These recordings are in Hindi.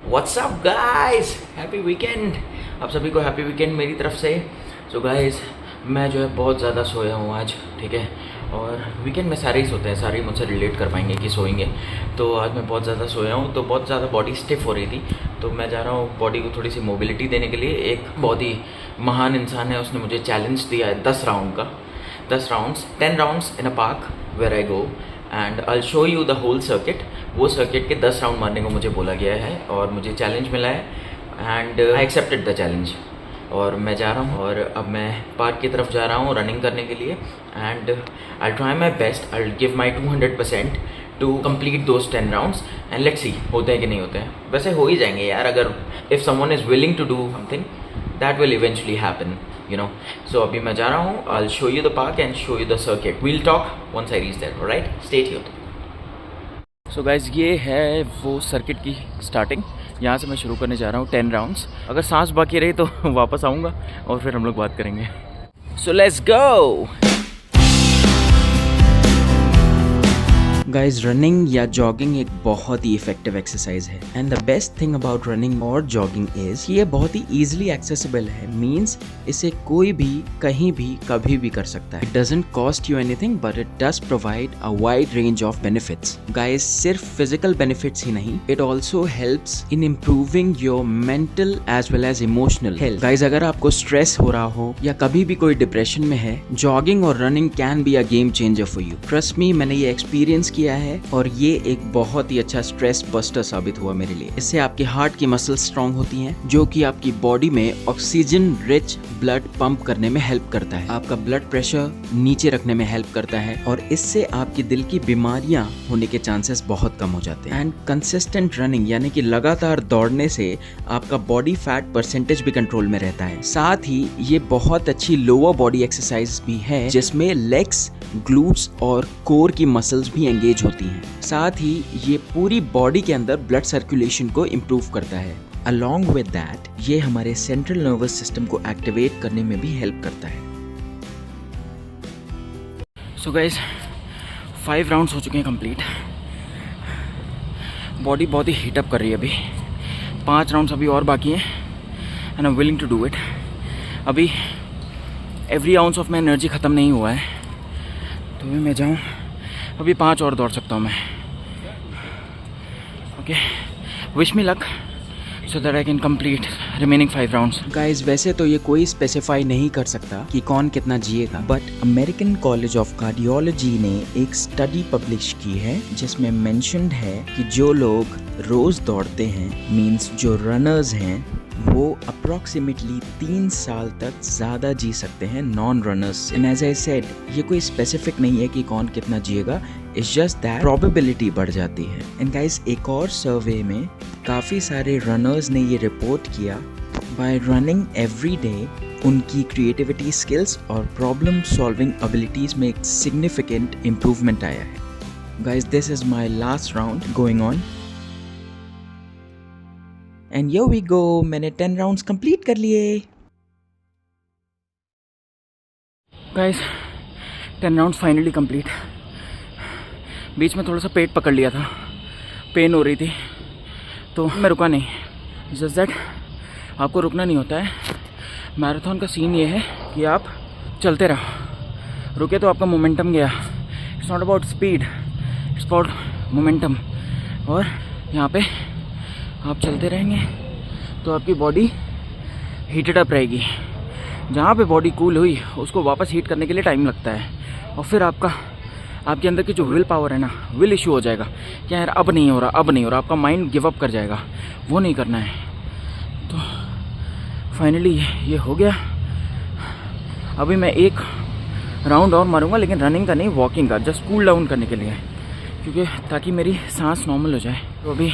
WhatsApp guys, happy weekend. आप सभी को हैप्पी वीकेंड मेरी तरफ से। सो गाइस, मैं जो है बहुत ज़्यादा सोया हूँ आज, ठीक है। और वीकेंड में सारे ही सोते हैं, सारे ही मुझसे रिलेट कर पाएंगे कि सोएंगे। तो आज मैं बहुत ज़्यादा सोया हूँ, तो बहुत ज़्यादा बॉडी स्टिफ हो रही थी। तो मैं जा रहा हूँ बॉडी को थोड़ी सी मोबिलिटी देने के लिए। एक बहुत ही महान इंसान है, उसने मुझे चैलेंज दिया है 10 राउंड का, 10 rounds, 10 rounds in a park where I go and I show you the whole circuit. वो सर्किट के 10 राउंड मारने को मुझे बोला गया है और मुझे चैलेंज मिला है and I accepted the challenge. और मैं जा रहा हूँ और अब मैं पार्क की तरफ जा रहा हूँ रनिंग करने के लिए and I try my best, I give my 200% to complete those 10 rounds and let's see होते हैं कि नहीं होते हैं। वैसे हो ही जाएंगे यार, अगर if someone is willing to do something that will eventually happen, you know. So अभी मैं जा रहा हूँ, I'll show you the park and show you the circuit. We'll talk once I reach there, alright? Stay tuned. So guys, ये है वो सर्किट की स्टार्टिंग। यहाँ से मैं शुरू करने जा रहा हूँ 10 राउंड्स। अगर सांस बाकी रही तो वापस आऊँगा और फिर हम लोग बात करेंगे। So let's go! Guys, running या जॉगिंग एक बहुत ही इफेक्टिव एक्सरसाइज है and the best thing about running और जॉगिंग इज ये बहुत ही इजीली एक्सेसिबल है। मींस इसे कोई भी कहीं भी कभी भी कर सकता है। It doesn't cost you anything but it does provide a wide range of benefits. Guys, सिर्फ फिजिकल बेनिफिट्स ही नहीं, it also helps in improving your mental as well as emotional health. Guys, अगर आपको स्ट्रेस हो रहा हो या कभी भी कोई डिप्रेशन में है, जॉगिंग और running can be a game changer for you. Trust me, मैंने ये एक्सपीरियंस किया है और ये एक बहुत ही अच्छा स्ट्रेस बस्टर साबित हुआ मेरे लिए। इससे आपके हार्ट की मसल्स स्ट्रांग होती हैं, जो कि आपकी बॉडी में ऑक्सीजन रिच ब्लड पंप करने में हेल्प करता है, आपका ब्लड प्रेशर नीचे रखने में हेल्प करता है और इससे आपकी दिल की बीमारियां होने के चांसेस बहुत कम हो जाते हैं। एंड कंसिस्टेंट रनिंग यानी कि लगातार दौड़ने से आपका बॉडी फैट परसेंटेज भी कंट्रोल में रहता है। साथ ही ये बहुत अच्छी लोअर बॉडी एक्सरसाइज भी है, जिसमें लेग्स, ग्लूट्स और कोर की मसल्स भी एंगेज होती हैं। साथ ही ये पूरी बॉडी के अंदर ब्लड सर्कुलेशन को इम्प्रूव करता है। अलॉन्ग विद दैट, ये हमारे सेंट्रल नर्वस सिस्टम को एक्टिवेट करने में भी हेल्प करता है। सो गाइस, 5 राउंड्स हो चुके हैं कंप्लीट। बॉडी बहुत ही हीटअप कर रही है अभी। 5 राउंड्स अभी और बाकी हैं and I am willing to do it. अभी every ounce of my energy ख़त्म नहीं हुआ है, तो भी मैं जाऊँ, अभी 5 और दौड़ सकता हूँ मैं। Okay, wish me luck so that I can complete remaining 5 rounds. Guys, वैसे तो ये कोई स्पेसिफाई नहीं कर सकता कि कौन कितना जिएगा, but American College of Cardiology ने एक स्टडी पब्लिश की है जिसमें मेंशन्ड है कि जो लोग रोज दौड़ते हैं, मींस जो रनर्स हैं, वो अप्रॉक्सीमेटली 3 साल तक ज़्यादा जी सकते हैं non runners. And as I said, ये कोई स्पेसिफिक नहीं है कि कौन कितना जिएगा, इट्स जस्ट दैट प्रोबेबिलिटी बढ़ जाती है। एंड गाइस, एक और सर्वे में काफ़ी सारे रनर्स ने ये रिपोर्ट किया, बाय रनिंग एवरी डे उनकी क्रिएटिविटी स्किल्स और प्रॉब्लम सॉल्विंग एबिलिटीज़ में एक सिग्निफिकेंट इम्प्रूवमेंट आया है। Guys, this is my last round going on and here we go, मैंने 10 राउंड्स कंप्लीट कर लिए। Guys, 10 rounds finally complete. बीच में थोड़ा सा पेट पकड़ लिया था, पेन हो रही थी, तो मैं रुका नहीं। जस्ट दैट, आपको रुकना नहीं होता है। मैराथन का सीन ये है कि आप चलते रहो, रुके तो आपका मोमेंटम गया। It's not about speed, it's about momentum. और यहाँ पे आप चलते रहेंगे तो आपकी बॉडी हीटेड अप रहेगी। जहाँ पे बॉडी कूल हुई, उसको वापस हीट करने के लिए टाइम लगता है और फिर आपके अंदर की जो विल पावर है ना, विल इशू हो जाएगा कि यार अब नहीं हो रहा, अब नहीं हो रहा। आपका माइंड गिव अप कर जाएगा, वो नहीं करना है। तो फाइनली ये हो गया। अभी मैं एक राउंड और मारूंगा, लेकिन रनिंग का नहीं, वॉकिंग का, जस्ट कूल डाउन करने के लिए, क्योंकि ताकि मेरी सांस नॉर्मल हो जाए। तो अभी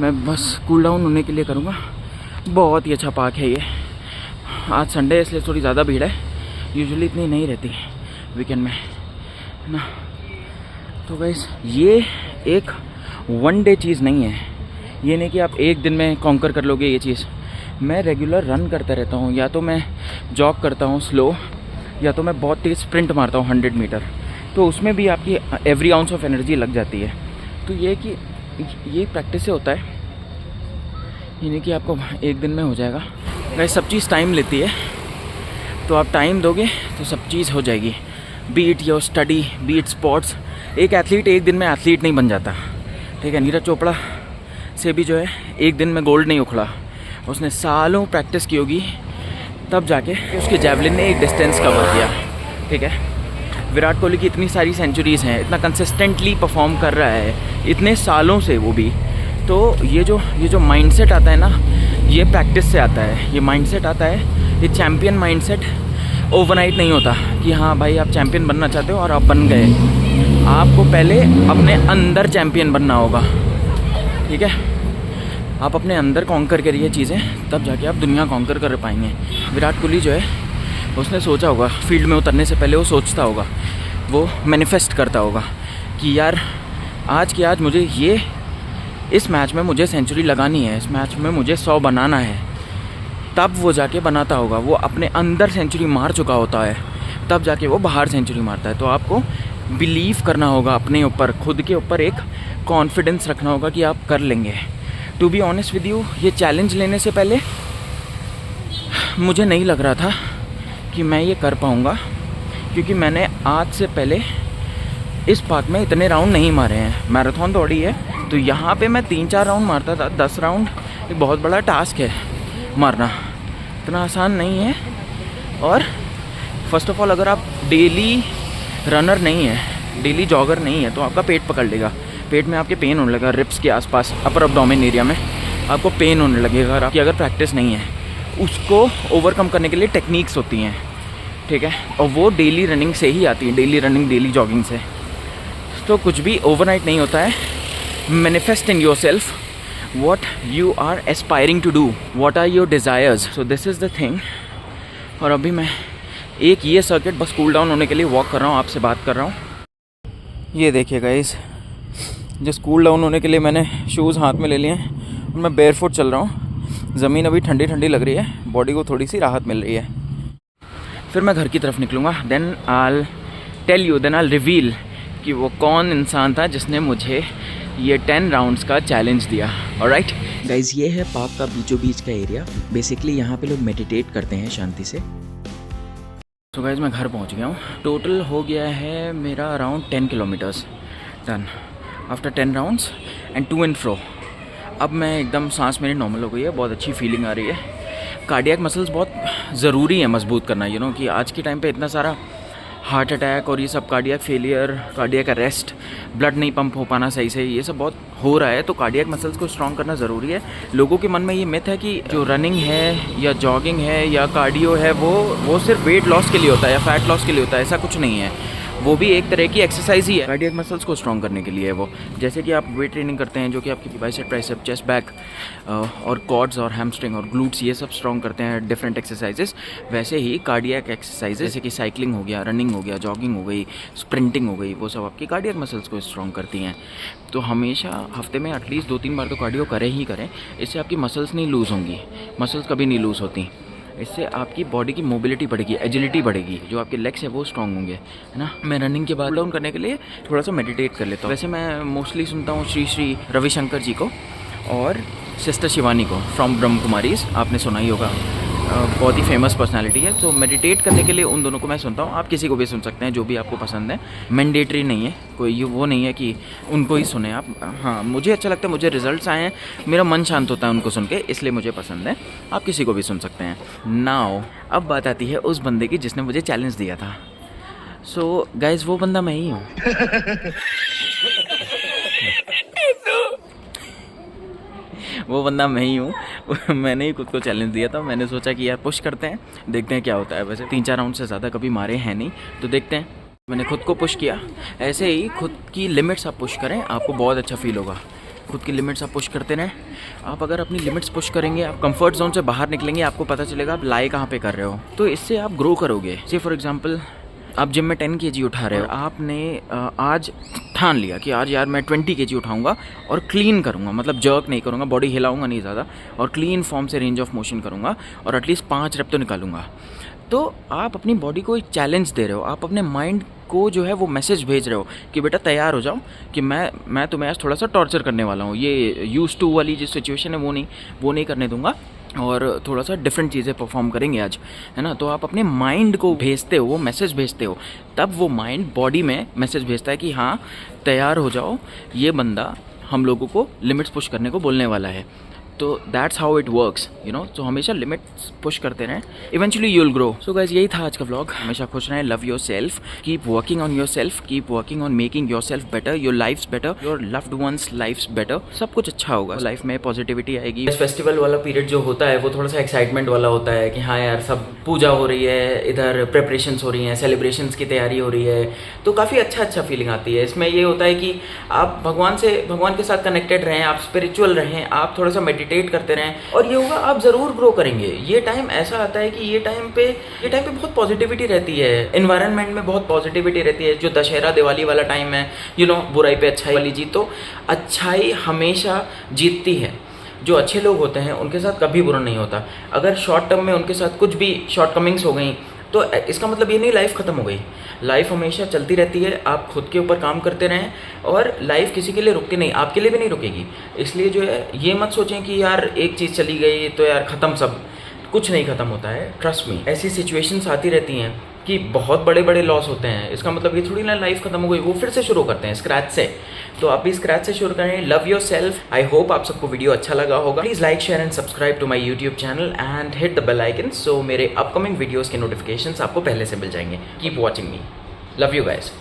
मैं बस कूल डाउन होने के लिए करूँगा। बहुत ही अच्छा पार्क है ये। आज संडे है इसलिए थोड़ी ज़्यादा भीड़ है, यूजुअली इतनी नहीं रहती वीकेंड में ना। तो गाइस, ये एक 1 डे चीज़ नहीं है। ये नहीं कि आप एक दिन में कॉन्कर कर लोगे ये चीज़। मैं रेगुलर रन करता रहता हूँ, या तो मैं जॉग करता हूँ स्लो, या तो मैं बहुत तेज़ स्प्रिंट मारता हूँ 100 मीटर। तो उसमें भी आपकी एवरी आउंस ऑफ एनर्जी लग जाती है। तो ये कि ये प्रैक्टिस से होता है ये नहीं कि आपको एक दिन में हो जाएगा। गाइस सब चीज़ टाइम लेती है, तो आप टाइम दोगे तो सब चीज़ हो जाएगी। Beat your study, beat sports. एक एथलीट एक दिन में एथलीट नहीं बन जाता, ठीक है। नीरज चोपड़ा से भी जो है एक दिन में गोल्ड नहीं उखड़ा, उसने सालों प्रैक्टिस की होगी, तब जाके उसके जैवलिन ने एक डिस्टेंस कवर किया, ठीक है। विराट कोहली की इतनी सारी सेंचुरीज़ हैं, इतना कंसिस्टेंटली परफॉर्म कर रहा है इतने सालों से वो भी। तो ये जो माइंडसेट आता है ना, ये प्रैक्टिस से आता है। ये माइंडसेट आता है, ये चैम्पियन माइंडसेट ओवरनाइट नहीं होता कि हाँ भाई आप चैम्पियन बनना चाहते हो और आप बन गए। आपको पहले अपने अंदर चैम्पियन बनना होगा, ठीक है। आप अपने अंदर कॉन्कर करिए चीज़ें, तब जाके आप दुनिया कॉन्कर कर पाएंगे। विराट कोहली जो है उसने सोचा होगा, फील्ड में उतरने से पहले वो सोचता होगा, वो मैनिफेस्ट करता होगा कि यार आज की आज मुझे ये इस मैच में मुझे सेंचुरी लगानी है, इस मैच में मुझे 100 बनाना है। तब वो जाके बनाता होगा, वो अपने अंदर सेंचुरी मार चुका होता है, तब जाके वो बाहर सेंचुरी मारता है। तो आपको बिलीव करना होगा अपने ऊपर, खुद के ऊपर एक कॉन्फिडेंस रखना होगा कि आप कर लेंगे। To be honest with you, ये चैलेंज लेने से पहले मुझे नहीं लग रहा था कि मैं ये कर पाऊँगा, क्योंकि मैंने आज से पहले इस पार्क में इतने राउंड नहीं मारे हैं। मैराथन दौड़ी है तो यहाँ पे मैं 3-4 राउंड मारता था, 10 राउंड एक बहुत बड़ा टास्क है मारना, इतना आसान नहीं है। और फर्स्ट ऑफ ऑल अगर आप डेली रनर नहीं है, डेली जॉगर नहीं है, तो आपका पेट पकड़ लेगा, पेट में आपके पेन होने लगेगा, रिप्स के आसपास अपर एब्डोमेन एरिया में आपको पेन होने लगेगा। और आपकी अगर प्रैक्टिस नहीं है, उसको ओवरकम करने के लिए टेक्निक्स होती हैं, ठीक है, और वो डेली रनिंग से ही आती है, डेली रनिंग डेली जॉगिंग से। तो कुछ भी ओवरनाइट नहीं होता है। Manifest in yourself what you are aspiring to do, what are your desires, so this is the thing. और अभी मैं एक ये सर्किट बस कूल डाउन होने के लिए वॉक कर रहा हूँ, आपसे बात कर रहा हूँ। ये देखिए गाइस, जिस कूल डाउन होने के लिए मैंने शूज़ हाथ में ले लिए हैं और मैं बेयरफुट चल रहा हूँ। ज़मीन अभी ठंडी ठंडी लग रही है, बॉडी को थोड़ी सी राहत मिल रही है। फिर मैं घर की तरफ निकलूँगा, then I tell you, then I reveal कि वो कौन इंसान था जिसने मुझे ये 10 राउंड्स का चैलेंज दिया। ऑलराइट गाइज, ये है पार्क का बीचों बीच का एरिया। बेसिकली यहाँ पे लोग मेडिटेट करते हैं शांति से। तो गाइज मैं घर पहुँच गया हूँ। टोटल हो गया है मेरा around 10 kilometres done after 10 rounds and to and fro. अब मैं एकदम सांस मेरी नॉर्मल हो गई है, बहुत अच्छी फीलिंग आ रही है। कार्डियक मसल्स बहुत ज़रूरी है मजबूत करना, यू नो कि आज के टाइम पे इतना सारा हार्ट अटैक और ये सब cardiac failure, cardiac arrest, blood नहीं पंप हो पाना सही से, ये सब बहुत हो रहा है। तो कार्डियक मसल्स को स्ट्रॉन्ग करना ज़रूरी है। लोगों के मन में ये मिथ है कि जो रनिंग है या जॉगिंग है या कार्डियो है वो सिर्फ वेट लॉस के लिए होता है या फैट लॉस के लिए होता है। ऐसा कुछ नहीं है, वो भी एक तरह की एक्सरसाइज ही है। कार्डियक मसल्स को स्ट्रॉन्ग करने के लिए है वो। जैसे कि आप वेट ट्रेनिंग करते हैं जो कि आपकी बाइसेप, ट्राइसेप, चेस्ट, बैक और क्वाड्स और हैमस्ट्रिंग और ग्लूट्स, ये सब स्ट्रॉन्ग करते हैं डिफरेंट एक्सरसाइजेस। वैसे ही कार्डियक एक्सरसाइजेस जैसे कि साइकिलिंग हो गया, रनिंग हो गया, जॉगिंग हो गई, स्प्रिंटिंग हो गई, वो सब आपकी कार्डियक मसल्स को स्ट्रॉन्ग करती हैं। तो हमेशा हफ्ते में एटलीस्ट 2-3 बार तो कार्डियो करें ही करें। इससे आपकी मसल्स नहीं लूज़ होंगी, मसल्स कभी नहीं लूज़ होती। इससे आपकी बॉडी की मोबिलिटी बढ़ेगी, एजिलिटी बढ़ेगी, जो आपके लेग्स है वो स्ट्रॉन्ग होंगे, है ना। मैं रनिंग के बाद कूल डाउन करने के लिए थोड़ा सा मेडिटेट कर लेता हूँ। वैसे मैं मोस्टली सुनता हूँ श्री रविशंकर जी को और सिस्टर शिवानी को फ्रॉम ब्रह्म कुमारीज, आपने सुना ही होगा, बहुत ही फेमस पर्सनालिटी है। तो मेडिटेट करने के लिए उन दोनों को मैं सुनता हूँ। आप किसी को भी सुन सकते हैं जो भी आपको पसंद है, मैंडेटरी नहीं है, कोई वो नहीं है कि उनको ही सुने आप। हाँ, मुझे अच्छा लगता है, मुझे रिजल्ट्स आए हैं, मेरा मन शांत होता है उनको सुन के, इसलिए मुझे पसंद है। आप किसी को भी सुन सकते हैं। नाउ अब बात आती है उस बंदे की जिसने मुझे चैलेंज दिया था। सो गाइज, वो बंदा मैं ही हूँ। वो बंदा मैं ही हूँ। मैंने ही खुद को चैलेंज दिया था। मैंने सोचा कि यार पुश करते हैं, देखते हैं क्या होता है। वैसे 3-4 राउंड से ज़्यादा कभी मारे हैं नहीं, तो देखते हैं। मैंने खुद को पुश किया। ऐसे ही खुद की लिमिट्स आप पुश करें, आपको बहुत अच्छा फील होगा। खुद की लिमिट्स आप पुश करते रहें। आप अगर अपनी लिमिट्स पुश करेंगे, आप कंफर्ट जोन से बाहर निकलेंगे, आपको पता चलेगा आप लाई कहाँ पे कर रहे हो। तो इससे आप ग्रो करोगे। से फॉर एग्जांपल, आप जिम में 10 kg उठा रहे हो, आपने आज ठान लिया कि आज यार मैं 20 kg उठाऊंगा और क्लीन करूंगा, मतलब जर्क नहीं करूंगा, बॉडी हिलाऊंगा नहीं ज़्यादा, और क्लीन फॉर्म से रेंज ऑफ मोशन करूंगा और एटलीस्ट 5 रेप तो निकालूंगा। तो आप अपनी बॉडी को एक चैलेंज दे रहे हो, आप अपने माइंड को जो है वो मैसेज भेज रहे हो कि बेटा तैयार हो जाओ कि मैं तुम्हें आज थोड़ा सा टॉर्चर करने वाला हूँ, ये यूज टू वाली जो सिचुएशन है वो नहीं करने दूंगा और थोड़ा सा डिफरेंट चीज़ें परफॉर्म करेंगे आज, है ना। तो आप अपने माइंड को भेजते हो, वो मैसेज भेजते हो, तब वो माइंड बॉडी में मैसेज भेजता है कि हाँ तैयार हो जाओ, ये बंदा हम लोगों को लिमिट्स पुश करने को बोलने वाला है। तो that's how it works, you know. तो हमेशा लिमिट्स पुश करते रहें, eventually you will grow. So guys, यही था आज का व्लॉग। हमेशा खुश रहें, love yourself, keep working on yourself, keep working on making yourself better, your lives better, your loved ones lives better. सब कुछ अच्छा होगा, लाइफ में पॉजिटिविटी आएगी। इस फेस्टिवल वाला पीरियड जो होता है वो थोड़ा सा एक्साइटमेंट वाला होता है कि हाँ यार सब पूजा हो रही है, इधर प्रिपरेशंस हो रही हैं, सेलिब्रेशंस की तैयारी हो रही है, तो काफ़ी अच्छा फीलिंग आती है। इसमें ये होता है कि आप भगवान के साथ कनेक्टेड रहें, आप स्पिरिचुअल रहें, आप थोड़ा सा मेडिटेट करते रहें, और ये होगा आप ज़रूर ग्रो करेंगे। ये टाइम ऐसा आता है कि ये टाइम पे बहुत पॉजिटिविटी रहती है, एनवायरनमेंट में बहुत पॉजिटिविटी रहती है। जो दशहरा दिवाली वाला टाइम है, यू नो, बुराई पे अच्छाई वाली जीत, तो अच्छाई हमेशा जीतती है। जो अच्छे लोग होते हैं उनके साथ कभी बुरा नहीं होता। अगर शॉर्ट टर्म में उनके साथ कुछ भी शॉर्टकमिंग्स हो गई तो इसका मतलब ये नहीं लाइफ ख़त्म हो गई। लाइफ हमेशा चलती रहती है, आप खुद के ऊपर काम करते रहें, और लाइफ किसी के लिए रुकती नहीं, आपके लिए भी नहीं रुकेगी। इसलिए जो है ये मत सोचें कि यार एक चीज़ चली गई तो यार ख़त्म, सब कुछ नहीं ख़त्म होता है। ट्रस्ट मी, ऐसी सिचुएशंस आती रहती हैं कि बहुत बड़े बड़े लॉस होते हैं। इसका मतलब ये थोड़ी ना लाइफ खत्म हो गई, वो फिर से शुरू करते हैं स्क्रैच से। तो आप भी स्क्रैच से शुरू करें। Love yourself. I hope आप सबको वीडियो अच्छा लगा होगा। Please like, share and subscribe to my YouTube channel and hit the bell icon, so मेरे अपकमिंग वीडियोज़ के नोटिफिकेशंस आपको पहले से मिल जाएंगे। Keep watching me. Love you guys.